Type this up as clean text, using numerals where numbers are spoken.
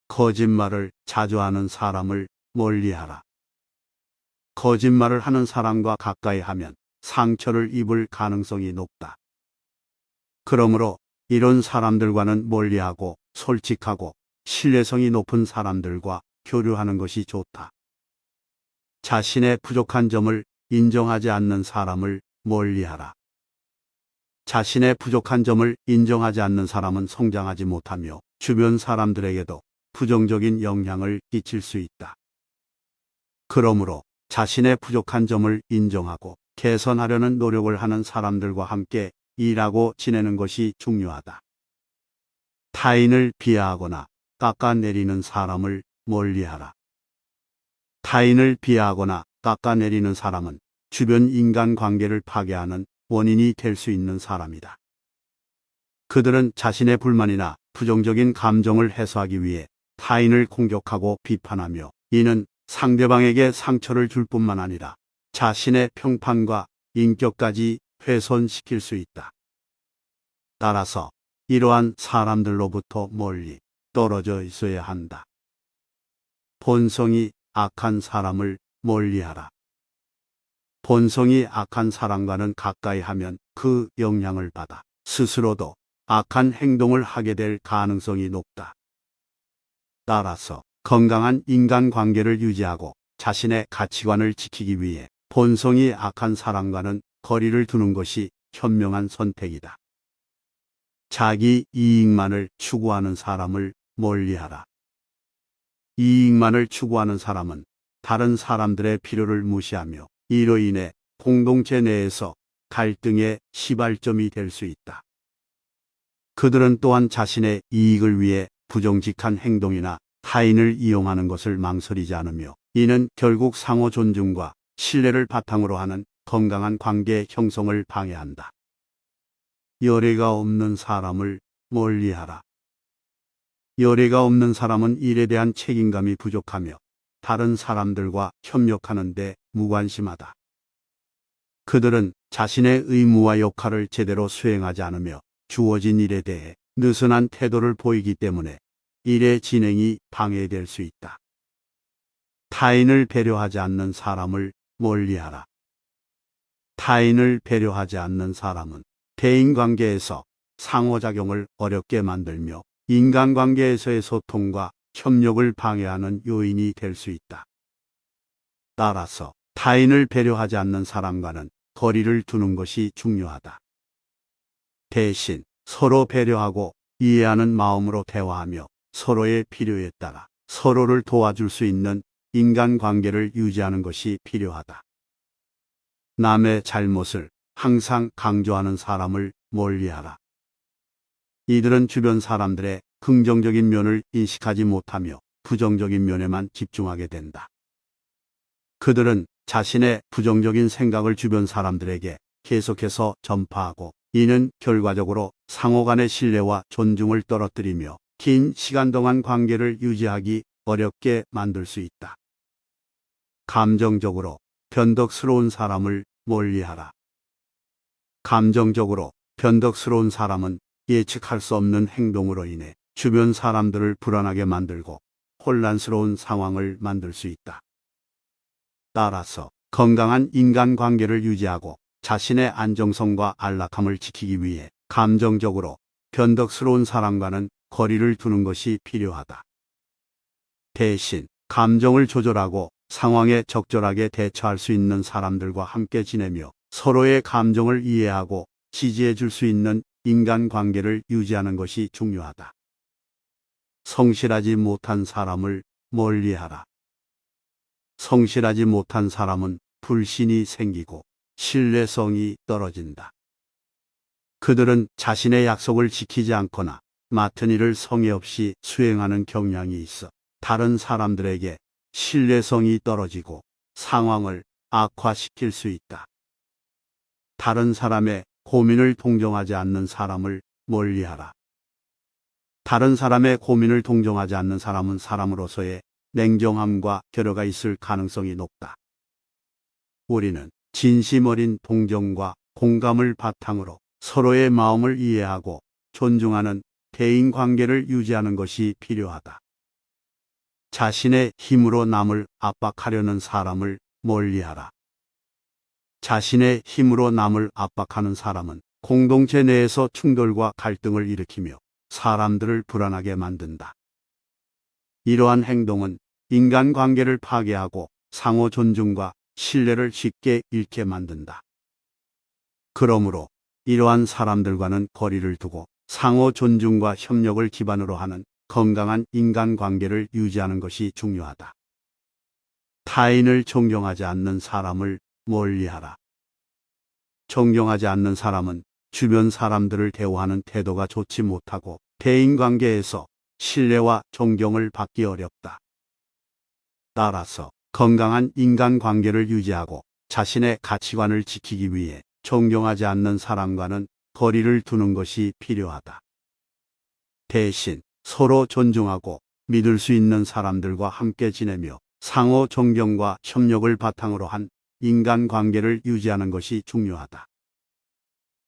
거짓말을 자주 하는 사람을 멀리하라. 거짓말을 하는 사람과 가까이 하면 상처를 입을 가능성이 높다. 그러므로 이런 사람들과는 멀리하고 솔직하고 신뢰성이 높은 사람들과 교류하는 것이 좋다. 자신의 부족한 점을 인정하지 않는 사람을 멀리하라. 자신의 부족한 점을 인정하지 않는 사람은 성장하지 못하며 주변 사람들에게도 부정적인 영향을 끼칠 수 있다. 그러므로 자신의 부족한 점을 인정하고 개선하려는 노력을 하는 사람들과 함께 일하고 지내는 것이 중요하다. 타인을 비하하거나 깎아내리는 사람을 멀리하라. 타인을 비하하거나 깎아내리는 사람은 주변 인간관계를 파괴하는 원인이 될 수 있는 사람이다. 그들은 자신의 불만이나 부정적인 감정을 해소하기 위해 타인을 공격하고 비판하며 이는 상대방에게 상처를 줄 뿐만 아니라 자신의 평판과 인격까지 훼손시킬 수 있다. 따라서 이러한 사람들로부터 멀리 떨어져 있어야 한다. 본성이 악한 사람을 멀리하라. 본성이 악한 사람과는 가까이 하면 그 영향을 받아 스스로도 악한 행동을 하게 될 가능성이 높다. 따라서 건강한 인간관계를 유지하고 자신의 가치관을 지키기 위해 본성이 악한 사람과는 거리를 두는 것이 현명한 선택이다. 자기 이익만을 추구하는 사람을 멀리하라. 이익만을 추구하는 사람은 다른 사람들의 필요를 무시하며 이로 인해 공동체 내에서 갈등의 시발점이 될 수 있다. 그들은 또한 자신의 이익을 위해 부정직한 행동이나 타인을 이용하는 것을 망설이지 않으며 이는 결국 상호 존중과 신뢰를 바탕으로 하는 건강한 관계 형성을 방해한다. 열애가 없는 사람을 멀리하라. 열애가 없는 사람은 일에 대한 책임감이 부족하며 다른 사람들과 협력하는 데 무관심하다. 그들은 자신의 의무와 역할을 제대로 수행하지 않으며 주어진 일에 대해 느슨한 태도를 보이기 때문에 일의 진행이 방해될 수 있다. 타인을 배려하지 않는 사람을 멀리하라. 타인을 배려하지 않는 사람은 대인관계에서 상호작용을 어렵게 만들며 인간관계에서의 소통과 협력을 방해하는 요인이 될 수 있다. 따라서 타인을 배려하지 않는 사람과는 거리를 두는 것이 중요하다. 대신 서로 배려하고 이해하는 마음으로 대화하며 서로의 필요에 따라 서로를 도와줄 수 있는 인간관계를 유지하는 것이 필요하다. 남의 잘못을 항상 강조하는 사람을 멀리하라. 이들은 주변 사람들의 긍정적인 면을 인식하지 못하며 부정적인 면에만 집중하게 된다. 그들은 자신의 부정적인 생각을 주변 사람들에게 계속해서 전파하고 이는 결과적으로 상호 간의 신뢰와 존중을 떨어뜨리며 긴 시간 동안 관계를 유지하기 어렵게 만들 수 있다. 감정적으로 변덕스러운 사람을 멀리하라. 감정적으로 변덕스러운 사람은 예측할 수 없는 행동으로 인해 주변 사람들을 불안하게 만들고 혼란스러운 상황을 만들 수 있다. 따라서 건강한 인간관계를 유지하고 자신의 안정성과 안락함을 지키기 위해 감정적으로 변덕스러운 사람과는 거리를 두는 것이 필요하다. 대신 감정을 조절하고 상황에 적절하게 대처할 수 있는 사람들과 함께 지내며 서로의 감정을 이해하고 지지해 줄 수 있는 인간관계를 유지하는 것이 중요하다. 성실하지 못한 사람을 멀리하라. 성실하지 못한 사람은 불신이 생기고 신뢰성이 떨어진다. 그들은 자신의 약속을 지키지 않거나 맡은 일을 성의 없이 수행하는 경향이 있어 다른 사람들에게 신뢰성이 떨어지고 상황을 악화시킬 수 있다. 다른 사람의 고민을 동정하지 않는 사람을 멀리하라. 다른 사람의 고민을 동정하지 않는 사람은 사람으로서의 냉정함과 결여가 있을 가능성이 높다. 우리는 진심 어린 동정과 공감을 바탕으로 서로의 마음을 이해하고 존중하는 대인관계를 유지하는 것이 필요하다. 자신의 힘으로 남을 압박하려는 사람을 멀리하라. 자신의 힘으로 남을 압박하는 사람은 공동체 내에서 충돌과 갈등을 일으키며 사람들을 불안하게 만든다. 이러한 행동은 인간관계를 파괴하고 상호 존중과 신뢰를 쉽게 잃게 만든다. 그러므로 이러한 사람들과는 거리를 두고 상호 존중과 협력을 기반으로 하는 건강한 인간관계를 유지하는 것이 중요하다. 타인을 존경하지 않는 사람을 멀리하라. 존경하지 않는 사람은 주변 사람들을 대우하는 태도가 좋지 못하고 대인관계에서 신뢰와 존경을 받기 어렵다. 따라서 건강한 인간관계를 유지하고 자신의 가치관을 지키기 위해 존경하지 않는 사람과는 거리를 두는 것이 필요하다. 대신 서로 존중하고 믿을 수 있는 사람들과 함께 지내며 상호 존경과 협력을 바탕으로 한 인간관계를 유지하는 것이 중요하다.